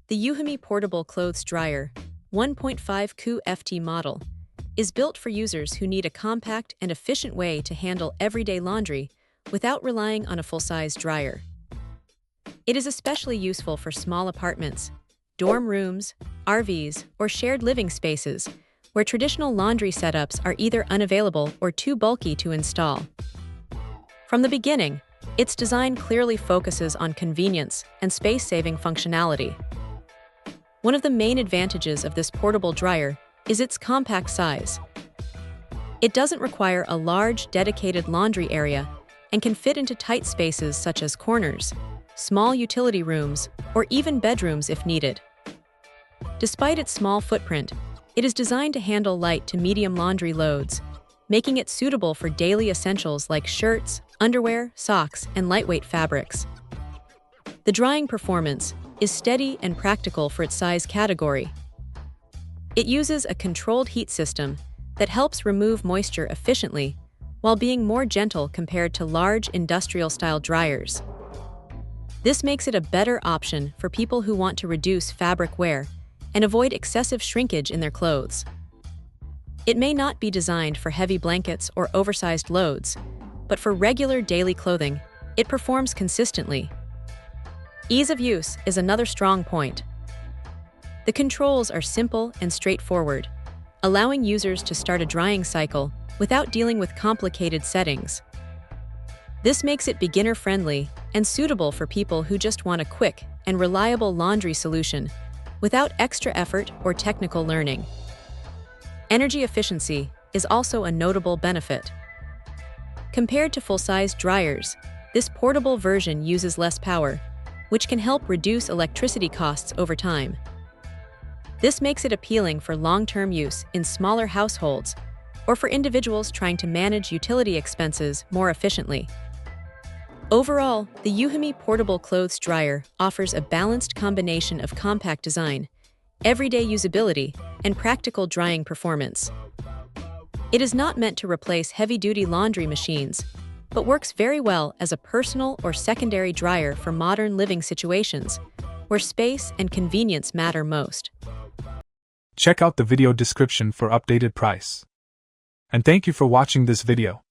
The Euhomy Portable Clothes Dryer 1.5 Cu FT model is built for users who need a compact and efficient way to handle everyday laundry without relying on a full-size dryer. It is especially useful for small apartments, dorm rooms, RVs, or shared living spaces where traditional laundry setups are either unavailable or too bulky to install. From the beginning, its design clearly focuses on convenience and space-saving functionality. One of the main advantages of this portable dryer is its compact size. It doesn't require a large, dedicated laundry area and can fit into tight spaces such as corners, small utility rooms, or even bedrooms if needed. Despite its small footprint, it is designed to handle light to medium laundry loads, making it suitable for daily essentials like shirts, underwear, socks, and lightweight fabrics. The drying performance is steady and practical for its size category. It uses a controlled heat system that helps remove moisture efficiently while being more gentle compared to large industrial-style dryers. This makes it a better option for people who want to reduce fabric wear and avoid excessive shrinkage in their clothes. It may not be designed for heavy blankets or oversized loads, but for regular daily clothing, it performs consistently. Ease of use is another strong point. The controls are simple and straightforward, allowing users to start a drying cycle without dealing with complicated settings. This makes it beginner-friendly and suitable for people who just want a quick and reliable laundry solution without extra effort or technical learning. Energy efficiency is also a notable benefit. Compared to full-size dryers, this portable version uses less power, which can help reduce electricity costs over time. This makes it appealing for long-term use in smaller households or for individuals trying to manage utility expenses more efficiently. Overall, the Euhomy Portable Clothes Dryer offers a balanced combination of compact design, everyday usability, and practical drying performance. It is not meant to replace heavy-duty laundry machines, but works very well as a personal or secondary dryer for modern living situations, where space and convenience matter most. Check out the video description for updated price. And thank you for watching this video.